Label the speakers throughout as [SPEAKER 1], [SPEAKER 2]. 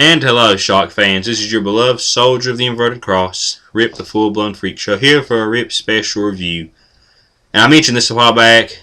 [SPEAKER 1] And hello, Shock fans. This is your beloved Soldier of the Inverted Cross, Rip the Full-Blown Freak Show, here for a Rip special review. And I mentioned this a while back,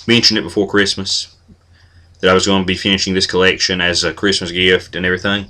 [SPEAKER 1] mentioned it before Christmas, that I was going to be finishing this collection as a Christmas gift and everything.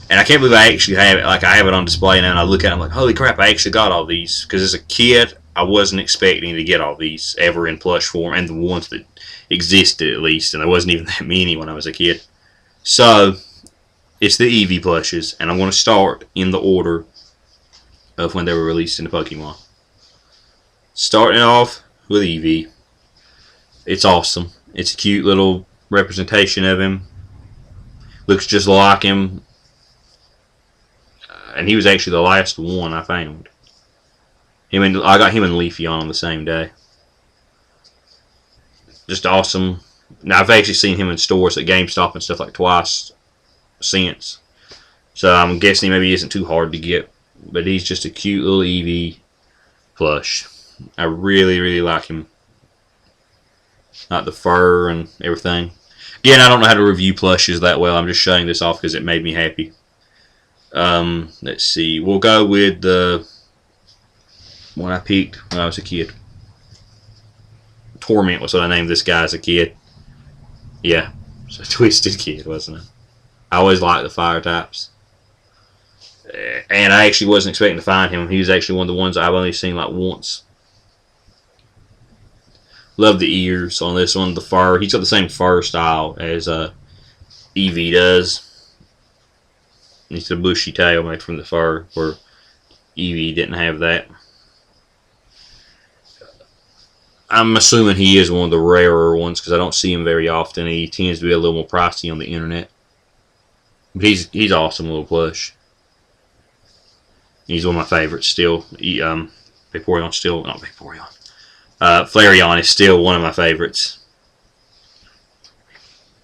[SPEAKER 1] And I can't believe I actually have it. Like, I have it on display now, and I look at it and I'm like, holy crap, I actually got all these. Because as a kid, I wasn't expecting to get all these ever in plush form, and the ones that existed at least, and there wasn't even that many when I was a kid. So, it's the Evie plushes, and I'm going to start in the order of when they were released in the Pokemon. Starting off with Evie. It's awesome. It's a cute little representation of him. Looks just like him. And he was actually the last one I found. I got him and Leafeon on the same day. Just awesome. Now, I've actually seen him in stores at GameStop and stuff like twice since. So I'm guessing he maybe isn't too hard to get. But he's just a cute little Eevee plush. I really, really like him. Like the fur and everything. Again, I don't know how to review plushes that well. I'm just showing this off because it made me happy. Let's see. We'll go with the one I picked when I was a kid. Torment was what I named this guy as a kid. Yeah, it's a twisted kid, wasn't it? I always liked the fire types. And I actually wasn't expecting to find him. He was actually one of the ones I've only seen like once. Love the ears on this one, the fur. He's got the same fur style as Evie does. It's a bushy tail made from the fur, where Evie didn't have that. I'm assuming he is one of the rarer ones because I don't see him very often. He tends to be a little more pricey on the internet. But he's awesome little plush. He's one of my favorites still. Vaporeon still, not Vaporeon. Flareon is still one of my favorites.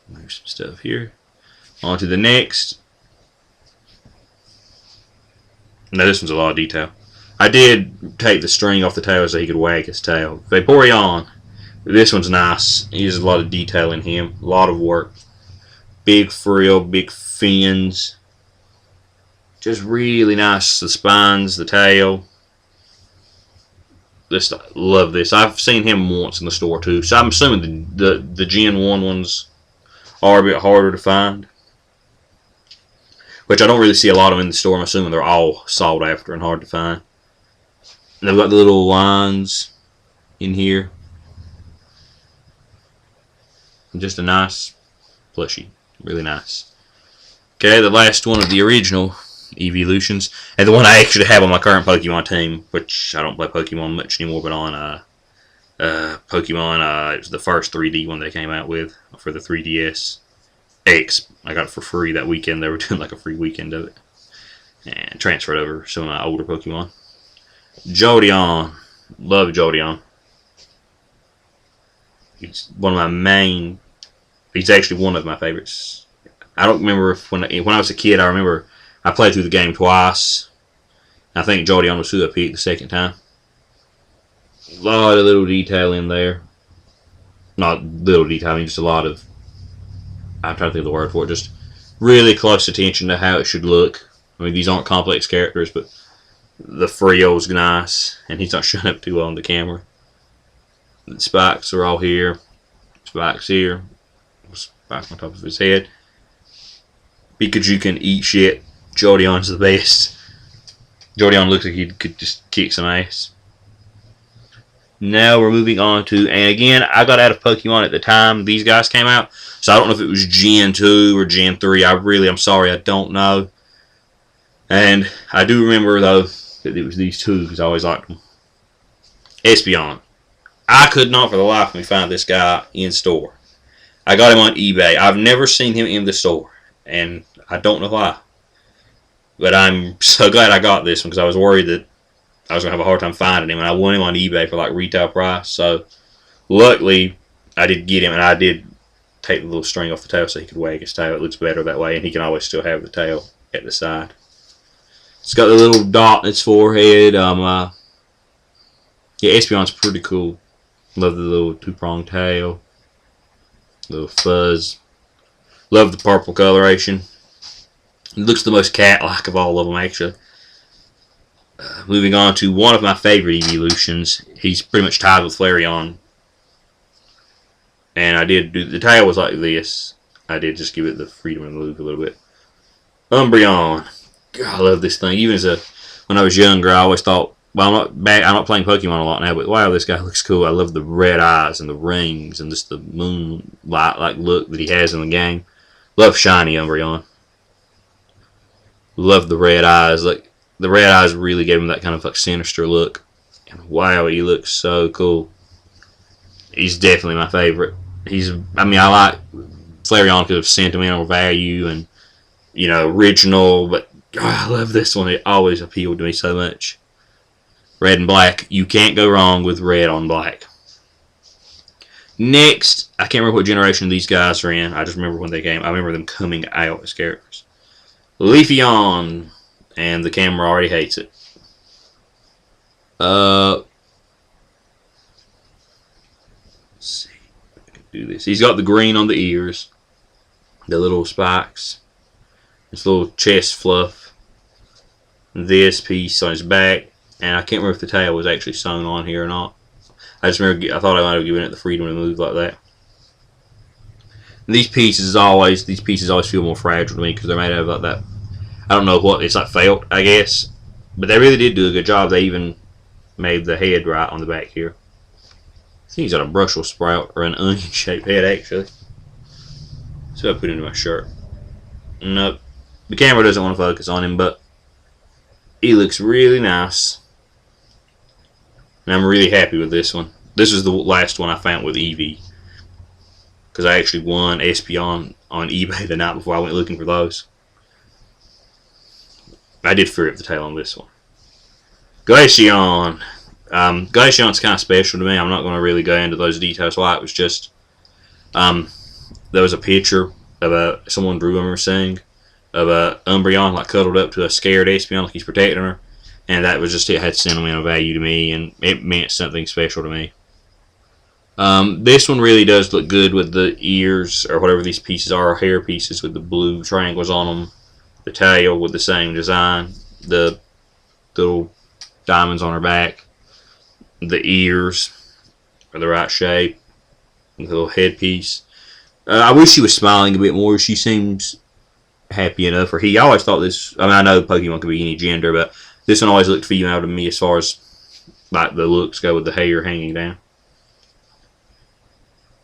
[SPEAKER 1] There's some stuff here. On to the next. No, this one's a lot of detail. I did take the string off the tail so he could wag his tail. Vaporeon. This one's nice. He has a lot of detail in him. A lot of work. Big frill, big fins. Just really nice. The spines, the tail. Love this. I've seen him once in the store too. So I'm assuming the Gen 1 ones are a bit harder to find. Which I don't really see a lot of them in the store. I'm assuming they're all sought after and hard to find. And they've got the little lines in here. And just a nice plushie. Really nice. Okay, the last one of the original Eveelutions. And the one I actually have on my current Pokemon team. Which I don't play Pokemon much anymore. But on Pokemon, it was the first 3D one they came out with. For the 3DS X. I got it for free that weekend. They were doing like a free weekend of it. And transferred over some of my older Pokemon. Jody. Love Jody. He's one of my main. He's actually one of my favorites. I don't remember if when I was a kid. I remember I played through the game twice. I think Jody was who I picked the second time. A lot of little detail in there. Not little detail. I mean just a lot of. I'm trying to think of the word for it. Just really close attention to how it should look. I mean these aren't complex characters, but. The frill's nice, and he's not showing up too well on the camera. The spikes are all here. Spikes here. Spikes on top of his head. Pikachu can eat shit. Jodyon's the best. Jodyon looks like he could just kick some ass. Now we're moving on to, and again, I got out of Pokemon at the time these guys came out, so I don't know if it was Gen 2 or Gen 3. I'm sorry, I don't know. And I do remember, though, that it was these two because I always liked them. Espeon. I could not for the life of me find this guy in store. I got him on eBay. I've never seen him in the store, and I don't know why. But I'm so glad I got this one because I was worried that I was going to have a hard time finding him, and I won him on eBay for like retail price. So luckily, I did get him, and I did take the little string off the tail so he could wag his tail. It looks better that way, and he can always still have the tail at the side. It's got the little dot in its forehead. Yeah, Espeon's pretty cool. Love the little two-pronged tail. Little fuzz. Love the purple coloration. It looks the most cat-like of all of them, actually. Moving on to one of my favorite Eveelutions. He's pretty much tied with Flareon. And I did do, the tail was like this. I did just give it the freedom to move a little bit. Umbreon. God, I love this thing. Even when I was younger, I always thought, well, I'm not playing Pokemon a lot now, but wow, this guy looks cool. I love the red eyes and the rings and just the moonlight-like look that he has in the game. Love shiny Umbreon. Love the red eyes. Like, the red eyes really gave him that kind of like sinister look. And wow, he looks so cool. He's definitely my favorite. I like Flareon because of sentimental value and, original, but I love this one. It always appealed to me so much. Red and black. You can't go wrong with red on black. Next, I can't remember what generation these guys are in. I just remember when they came. I remember them coming out as characters. Leafeon. And the camera already hates it. Let's see if I can do this. He's got the green on the ears. The little spikes. This little chest fluff. This piece on his back. And I can't remember if the tail was actually sewn on here or not. I just remember, I thought I might have given it the freedom to move like that. And these pieces always feel more fragile to me because they're made out of like that. I don't know what, it's like felt, I guess. But they really did do a good job. They even made the head right on the back here. I think he's got a Brussels sprout or an onion-shaped head, actually. So I put it into my shirt. Nope. The camera doesn't want to focus on him, but he looks really nice. And I'm really happy with this one. This is the last one I found with Evie. Because I actually won Espeon on eBay the night before I went looking for those. I did free up the tail on this one. Glaceon. Glaceon's kind of special to me. I'm not going to really go into those details why. It was just, there was a picture of someone drew him or saying, of a Umbreon like cuddled up to a scared Espeon like he's protecting her. And that was just, it had sentimental value to me, and it meant something special to me. This one really does look good with the ears, or whatever these pieces are, hair pieces with the blue triangles on them. The tail with the same design. The little diamonds on her back. The ears are the right shape. The little headpiece. I wish she was smiling a bit more. She seems happy enough. Or I always thought this, I know Pokemon could be any gender, but this one always looked female to me as far as like the looks go with the hair hanging down.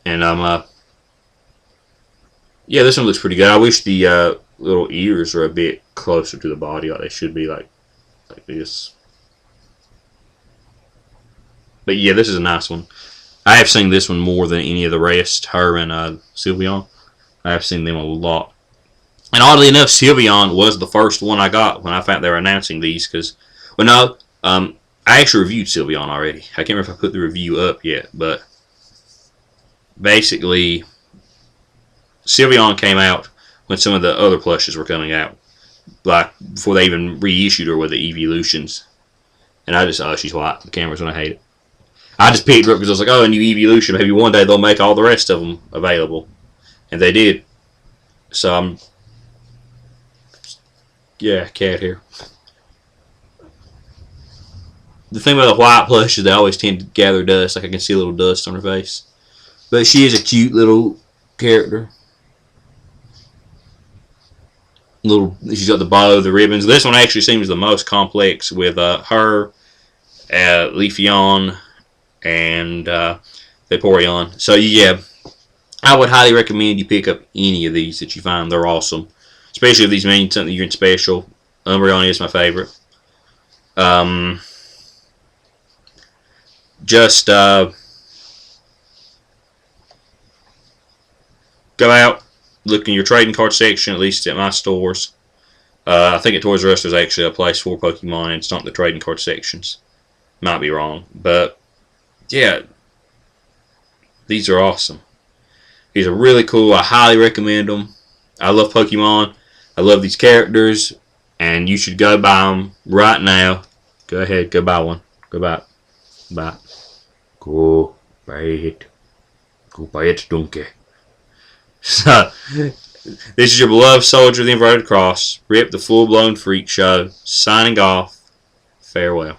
[SPEAKER 1] And yeah, this one looks pretty good. I wish the little ears were a bit closer to the body, like they should be, like this. But yeah, this is a nice one. I have seen this one more than any of the rest. Her and Sylveon. I have seen them a lot. And oddly enough, Sylveon was the first one I got when I found they were announcing these. Because, well, no, I actually reviewed Sylveon already. I can't remember if I put the review up yet, but basically, Sylveon came out when some of the other plushes were coming out, like before they even reissued her with the Eveelutions. And I just, oh, she's white. The camera's gonna hate it. I just picked her up because I was like, oh, a new Eveelution. Maybe one day they'll make all the rest of them available, and they did. So I'm, yeah, cat hair. The thing about the white plush is they always tend to gather dust. Like I can see a little dust on her face, but she is a cute little character. She's got the bow, the ribbons. This one actually seems the most complex with her, Leafeon, and Vaporeon. So yeah, I would highly recommend you pick up any of these that you find. They're awesome, especially if these mean something you're in special. Umbreon is my favorite. Just go out, look in your trading card section, at least at my stores. I think at Toys R Us there's actually a place for Pokemon, and it's not the trading card sections. Might be wrong, but yeah, these are awesome. These are really cool. I highly recommend them. I love Pokemon. I love these characters, and you should go buy them right now. Go ahead, go buy one. Go buy it. Buy it. Go buy it. Go buy it, donkey. So, This is your beloved soldier of the inverted cross. Rip the full-blown freak show. Signing off. Farewell.